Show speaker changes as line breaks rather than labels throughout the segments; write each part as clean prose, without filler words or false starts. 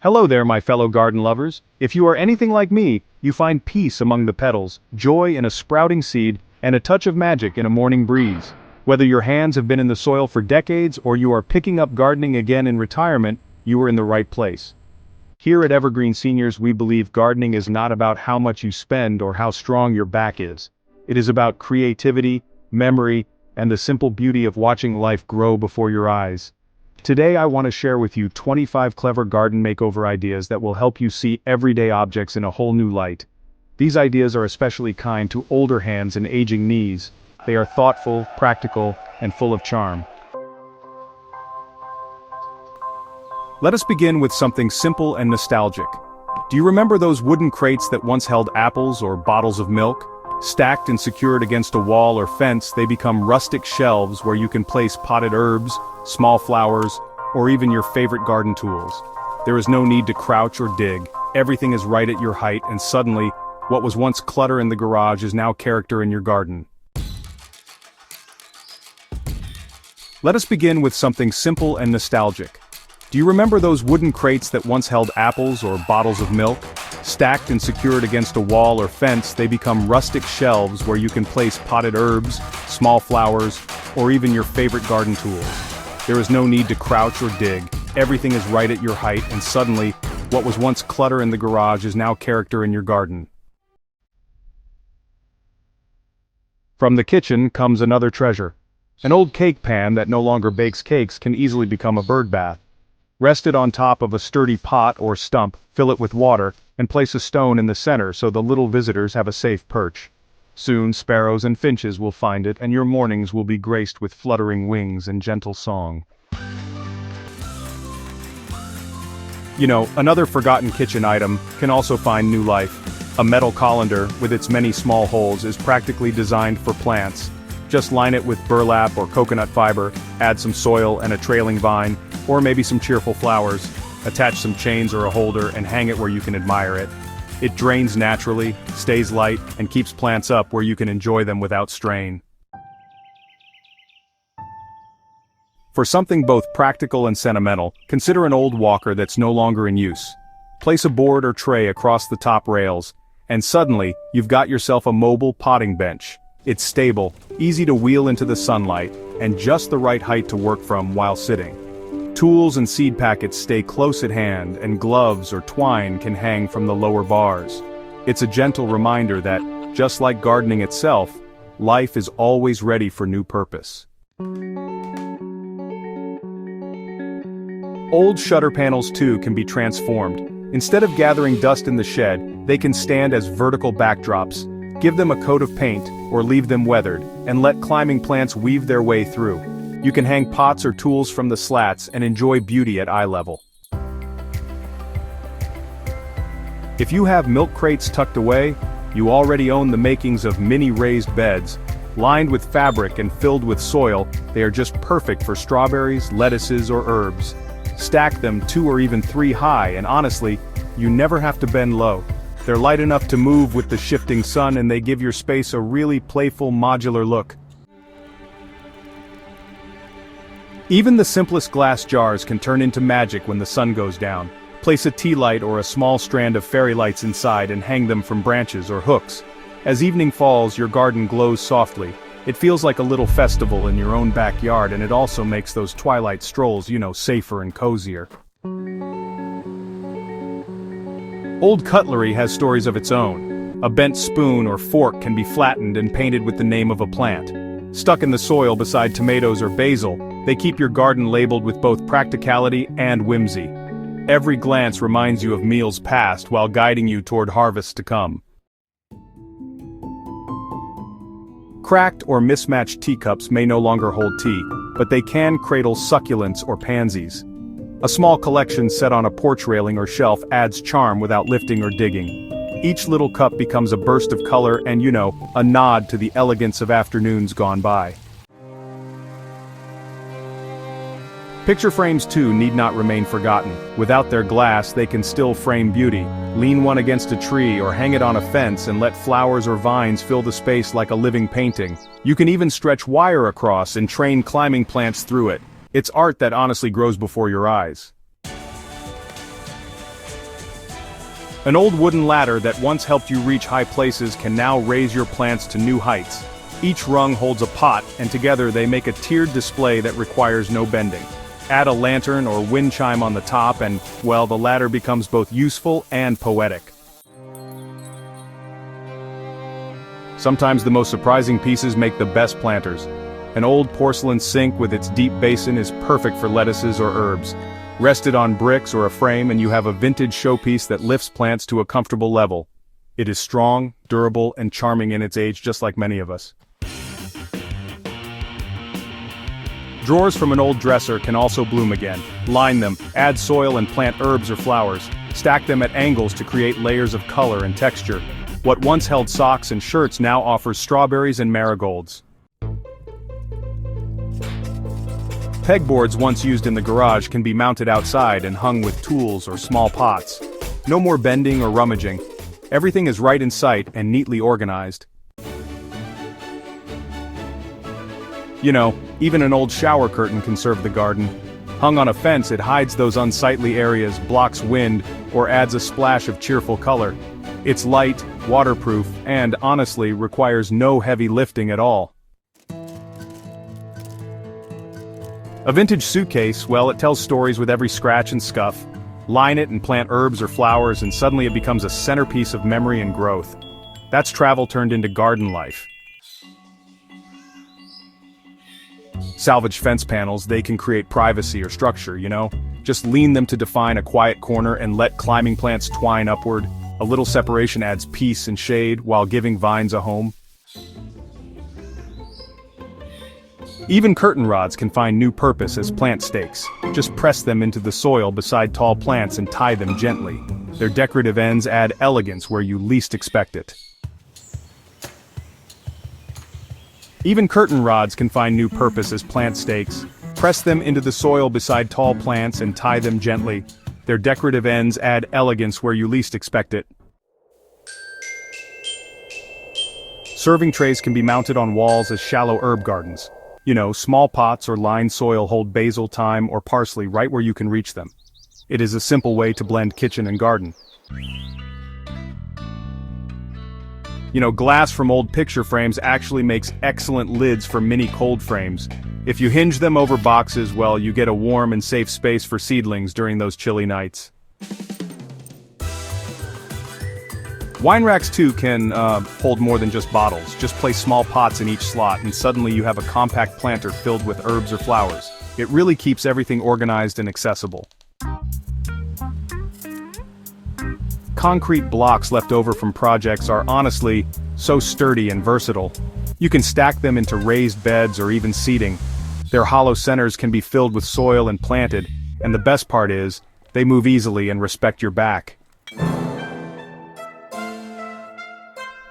Hello there, my fellow garden lovers. If you are anything like me, you find peace among the petals, joy in a sprouting seed, and a touch of magic in a morning breeze. Whether your hands have been in the soil for decades or you are picking up gardening again in retirement, you are in the right place. Here at Evergreen Seniors, we believe gardening is not about how much you spend or how strong your back is. It is about creativity, memory, and the simple beauty of watching life grow before your eyes. Today I want to share with you 25 clever garden makeover ideas that will help you see everyday objects in a whole new light. These ideas are especially kind to older hands and aging knees. They are thoughtful, practical, and full of charm. Let us begin with something simple and nostalgic. Do you remember those wooden crates that once held apples or bottles of milk? Stacked and secured against a wall or fence, they become rustic shelves where you can place potted herbs, small flowers, or even your favorite garden tools. There is no need to crouch or dig. Everything is right at your height, and suddenly, what was once clutter in the garage is now character in your garden. Let us begin with something simple and nostalgic. Do you remember those wooden crates that once held apples or bottles of milk? Stacked and secured against a wall or fence, they become rustic shelves where you can place potted herbs, small flowers, or even your favorite garden tools. There is no need to crouch or dig. Everything is right at your height, and suddenly, what was once clutter in the garage is now character in your garden. From the kitchen comes another treasure. An old cake pan that no longer bakes cakes can easily become a bird bath. Rest it on top of a sturdy pot or stump, fill it with water, and place a stone in the center so the little visitors have a safe perch. Soon sparrows and finches will find it, and your mornings will be graced with fluttering wings and gentle song. Another forgotten kitchen item can also find new life. A metal colander, with its many small holes, is practically designed for plants. Just line it with burlap or coconut fiber, add some soil and a trailing vine, or maybe some cheerful flowers. Attach some chains or a holder and hang it where you can admire it. It drains naturally, stays light, and keeps plants up where you can enjoy them without strain. For something both practical and sentimental, consider an old walker that's no longer in use. Place a board or tray across the top rails, and suddenly, you've got yourself a mobile potting bench. It's stable, easy to wheel into the sunlight, and just the right height to work from while sitting. Tools and seed packets stay close at hand, and gloves or twine can hang from the lower bars. It's a gentle reminder that, just like gardening itself, life is always ready for new purpose. Old shutter panels too can be transformed. Instead of gathering dust in the shed, they can stand as vertical backdrops. Give them a coat of paint, or leave them weathered, and let climbing plants weave their way through. You can hang pots or tools from the slats and enjoy beauty at eye level. If you have milk crates tucked away, you already own the makings of mini raised beds. Lined with fabric and filled with soil, they are just perfect for strawberries, lettuces, or herbs. Stack them 2 or even 3 high, and honestly, you never have to bend low. They're light enough to move with the shifting sun, and they give your space a really playful modular look. Even the simplest glass jars can turn into magic when the sun goes down. Place a tea light or a small strand of fairy lights inside and hang them from branches or hooks. As evening falls, your garden glows softly. It feels like a little festival in your own backyard, and it also makes those twilight strolls, safer and cozier. Old cutlery has stories of its own. A bent spoon or fork can be flattened and painted with the name of a plant. Stuck in the soil beside tomatoes or basil, they keep your garden labeled with both practicality and whimsy. Every glance reminds you of meals past while guiding you toward harvests to come. Cracked or mismatched teacups may no longer hold tea, but they can cradle succulents or pansies. A small collection set on a porch railing or shelf adds charm without lifting or digging. Each little cup becomes a burst of color and, a nod to the elegance of afternoons gone by. Picture frames too need not remain forgotten. Without their glass, they can still frame beauty. Lean one against a tree or hang it on a fence and let flowers or vines fill the space like a living painting. You can even stretch wire across and train climbing plants through it. It's art that honestly grows before your eyes. An old wooden ladder that once helped you reach high places can now raise your plants to new heights. Each rung holds a pot, and together they make a tiered display that requires no bending. Add a lantern or wind chime on the top and, well, the ladder becomes both useful and poetic. Sometimes the most surprising pieces make the best planters. An old porcelain sink with its deep basin is perfect for lettuces or herbs. Rest it on bricks or a frame and you have a vintage showpiece that lifts plants to a comfortable level. It is strong, durable, and charming in its age, just like many of us. Drawers from an old dresser can also bloom again. Line them, add soil and plant herbs or flowers. Stack them at angles to create layers of color and texture. What once held socks and shirts now offers strawberries and marigolds. Pegboards once used in the garage can be mounted outside and hung with tools or small pots. No more bending or rummaging. Everything is right in sight and neatly organized. You know, even an old shower curtain can serve the garden. Hung on a fence, it hides those unsightly areas, blocks wind, or adds a splash of cheerful color. It's light, waterproof, and, honestly, requires no heavy lifting at all. A vintage suitcase, well, it tells stories with every scratch and scuff. Line it and plant herbs or flowers and suddenly it becomes a centerpiece of memory and growth. That's travel turned into garden life. Salvage fence panels, they can create privacy or structure, you know? Just lean them to define a quiet corner and let climbing plants twine upward. A little separation adds peace and shade while giving vines a home. Even curtain rods can find new purpose as plant stakes. Just press them into the soil beside tall plants and tie them gently. Their decorative ends add elegance where you least expect it. Even curtain rods can find new purpose as plant stakes. Press them into the soil beside tall plants and tie them gently. Their decorative ends add elegance where you least expect it. Serving trays can be mounted on walls as shallow herb gardens. You know, small pots or lined soil hold basil, thyme, or parsley right where you can reach them. It is a simple way to blend kitchen and garden. You know, glass from old picture frames actually makes excellent lids for mini cold frames. If you hinge them over boxes, well, you get a warm and safe space for seedlings during those chilly nights. Wine racks too can hold more than just bottles. Just place small pots in each slot and suddenly you have a compact planter filled with herbs or flowers. It really keeps everything organized and accessible. Concrete blocks left over from projects are honestly so sturdy and versatile. You can stack them into raised beds or even seating. Their hollow centers can be filled with soil and planted, and the best part is, they move easily and respect your back.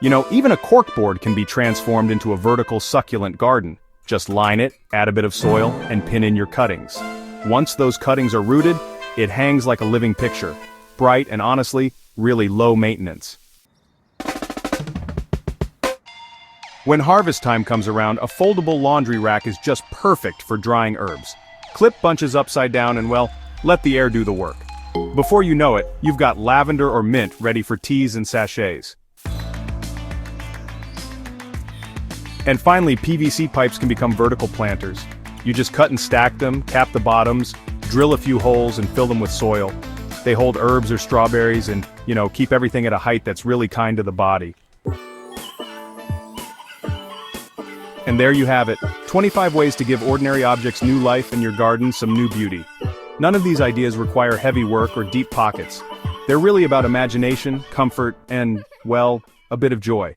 You know, even a corkboard can be transformed into a vertical succulent garden. Just line it, add a bit of soil, and pin in your cuttings. Once those cuttings are rooted, it hangs like a living picture. Bright and honestly, really low maintenance. When harvest time comes around, a foldable laundry rack is just perfect for drying herbs. Clip bunches upside down and, well, let the air do the work. Before you know it, you've got lavender or mint ready for teas and sachets. And finally, PVC pipes can become vertical planters. You just cut and stack them, cap the bottoms, drill a few holes and fill them with soil. They hold herbs or strawberries and, you know, keep everything at a height that's really kind to the body. And there you have it, 25 ways to give ordinary objects new life and your garden some new beauty. None of these ideas require heavy work or deep pockets. They're really about imagination, comfort, and, well, a bit of joy.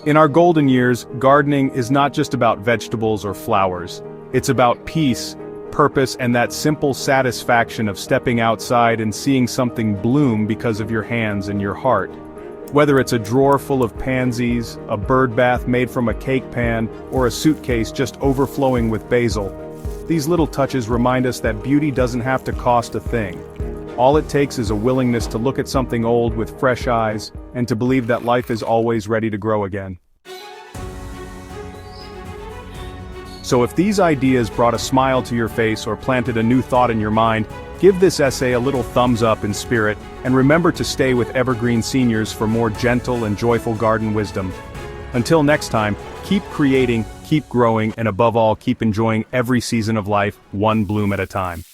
In our golden years, gardening is not just about vegetables or flowers. It's about peace, purpose, and that simple satisfaction of stepping outside and seeing something bloom because of your hands and your heart. Whether it's a drawer full of pansies, a bird bath made from a cake pan, or a suitcase just overflowing with basil, these little touches remind us that beauty doesn't have to cost a thing. All it takes is a willingness to look at something old with fresh eyes, and to believe that life is always ready to grow again. So if these ideas brought a smile to your face or planted a new thought in your mind, Give this essay a little thumbs up in spirit, and remember to stay with Evergreen Seniors for more gentle and joyful garden wisdom. Until next time, keep creating, keep growing, and above all, keep enjoying every season of life, one bloom at a time.